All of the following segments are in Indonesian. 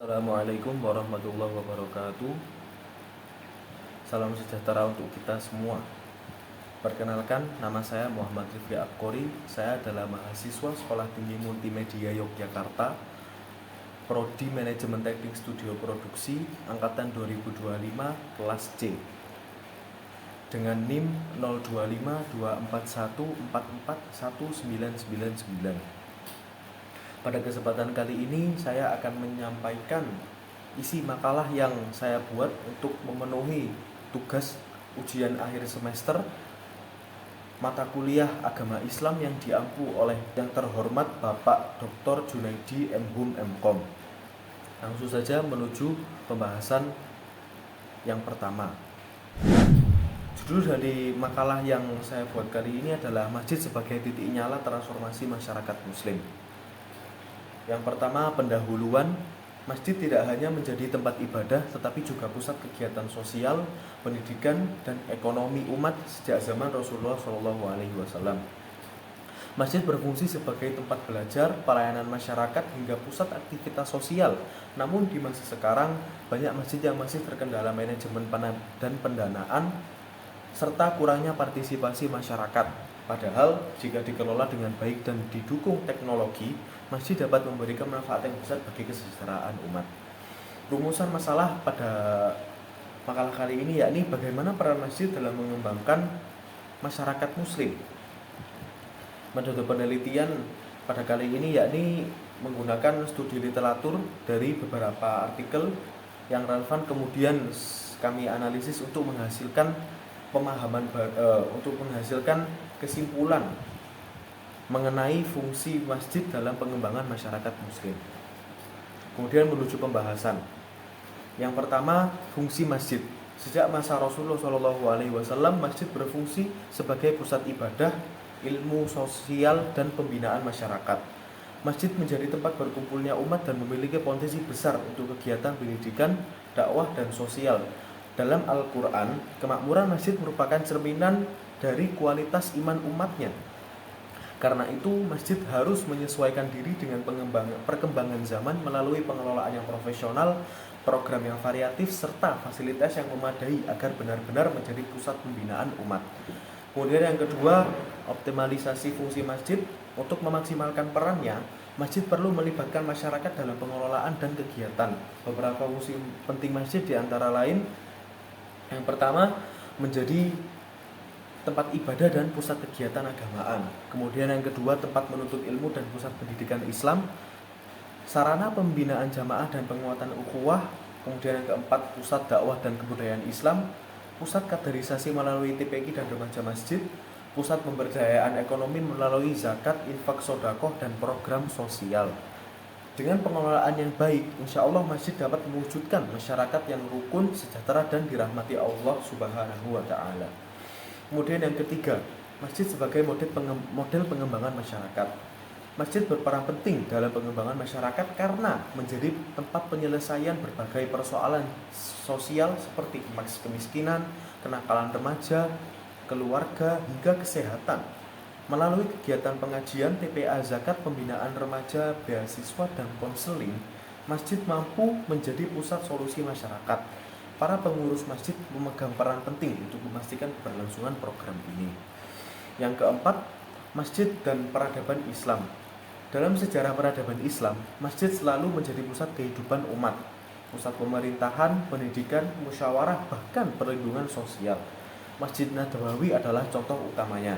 Assalamualaikum warahmatullahi wabarakatuh. Salam sejahtera untuk kita semua. Perkenalkan, nama saya Muhammad Rifki Abkori. Saya adalah mahasiswa Sekolah Tinggi Multimedia Yogyakarta, Prodi Manajemen Teknik Studio Produksi, Angkatan 2025, kelas C, dengan NIM 025241441999. Pada kesempatan kali ini saya akan menyampaikan isi makalah yang saya buat untuk memenuhi tugas ujian akhir semester mata kuliah agama Islam yang diampu oleh yang terhormat Bapak Dr. Junaidi M.Hum M.Com. Langsung saja menuju pembahasan yang pertama. Judul dari makalah yang saya buat kali ini adalah Masjid sebagai titik nyala transformasi masyarakat Muslim. Yang pertama, pendahuluan. Masjid tidak hanya menjadi tempat ibadah, tetapi juga pusat kegiatan sosial, pendidikan, dan ekonomi umat sejak zaman Rasulullah SAW. Masjid berfungsi sebagai tempat belajar, pelayanan masyarakat, hingga pusat aktivitas sosial. Namun di masa sekarang, banyak masjid yang masih terkendala manajemen dan pendanaan, serta kurangnya partisipasi masyarakat. Padahal, jika dikelola dengan baik dan didukung teknologi, masjid dapat memberikan manfaat yang besar bagi kesejahteraan umat. Rumusan masalah pada makalah kali ini yakni bagaimana peran masjid dalam mengembangkan masyarakat Muslim. Metode penelitian pada kali ini yakni menggunakan studi literatur dari beberapa artikel yang relevan, kemudian kami analisis untuk menghasilkan kesimpulan mengenai fungsi masjid dalam pengembangan masyarakat Muslim. Kemudian menuju pembahasan. Yang pertama, fungsi masjid. Sejak masa Rasulullah SAW, masjid berfungsi sebagai pusat ibadah, ilmu sosial, dan pembinaan masyarakat. Masjid menjadi tempat berkumpulnya umat dan memiliki potensi besar untuk kegiatan pendidikan, dakwah, dan sosial. Dalam Al-Quran, kemakmuran masjid merupakan cerminan dari kualitas iman umatnya. Karena itu, masjid harus menyesuaikan diri dengan perkembangan zaman melalui pengelolaan yang profesional, program yang variatif, serta fasilitas yang memadai agar benar-benar menjadi pusat pembinaan umat. Kemudian yang kedua, optimalisasi fungsi masjid. Untuk memaksimalkan perannya, masjid perlu melibatkan masyarakat dalam pengelolaan dan kegiatan. Beberapa fungsi penting masjid diantara lain, yang pertama, menjadi tempat ibadah dan pusat kegiatan agamaan. Kemudian yang kedua, tempat menuntut ilmu dan pusat pendidikan Islam, sarana pembinaan jamaah dan penguatan ukhuwah. Kemudian yang keempat, pusat dakwah dan kebudayaan Islam, pusat kaderisasi melalui TPQ dan remaja masjid, pusat pemberdayaan ekonomi melalui zakat, infak, sodakoh, dan program sosial. Dengan pengelolaan yang baik, insya Allah masjid dapat mewujudkan masyarakat yang rukun, sejahtera, dan dirahmati Allah Subhanahu wa Ta'ala. Kemudian yang ketiga, masjid sebagai model pengembangan masyarakat. Masjid berperan penting dalam pengembangan masyarakat karena menjadi tempat penyelesaian berbagai persoalan sosial seperti kemiskinan, kenakalan remaja, keluarga, hingga kesehatan. Melalui kegiatan pengajian, TPA, zakat, pembinaan remaja, beasiswa, dan konseling, masjid mampu menjadi pusat solusi masyarakat. Para pengurus masjid memegang peran penting untuk memastikan keberlangsungan program ini. Yang keempat, masjid dan peradaban Islam. Dalam sejarah peradaban Islam, masjid selalu menjadi pusat kehidupan umat, pusat pemerintahan, pendidikan, musyawarah, bahkan perlindungan sosial. Masjid Nabawi adalah contoh utamanya.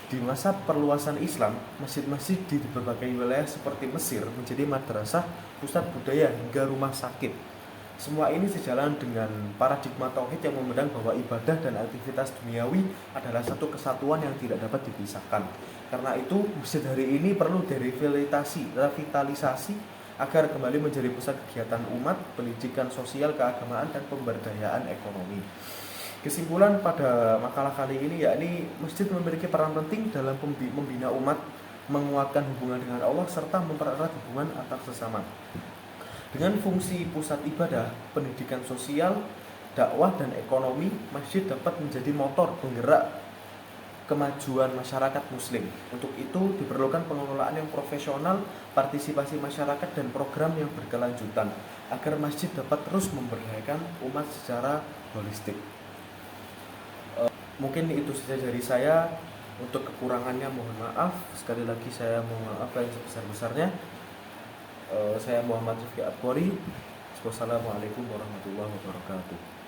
Di masa perluasan Islam, masjid-masjid di berbagai wilayah seperti Mesir menjadi madrasah, pusat budaya, hingga rumah sakit. Semua ini sejalan dengan paradigma tauhid yang memandang bahwa ibadah dan aktivitas duniawi adalah satu kesatuan yang tidak dapat dipisahkan. Karena itu, masjid hari ini perlu direvitalisasi agar kembali menjadi pusat kegiatan umat, pendidikan sosial, keagamaan, dan pemberdayaan ekonomi. Kesimpulan pada makalah kali ini yakni masjid memiliki peran penting dalam membina umat, menguatkan hubungan dengan Allah, serta mempererat hubungan antar sesama. Dengan fungsi pusat ibadah, pendidikan sosial, dakwah, dan ekonomi, masjid dapat menjadi motor penggerak kemajuan masyarakat muslim. Untuk itu diperlukan pengelolaan yang profesional, partisipasi masyarakat dan program yang berkelanjutan agar masjid dapat terus memberdayakan umat secara holistik. Mungkin itu saja dari saya. Untuk kekurangannya mohon maaf. Sekali lagi saya mohon maaf yang sebesar-besarnya. Saya Muhammad Rifki Abqori. Wassalamualaikum warahmatullahi wabarakatuh.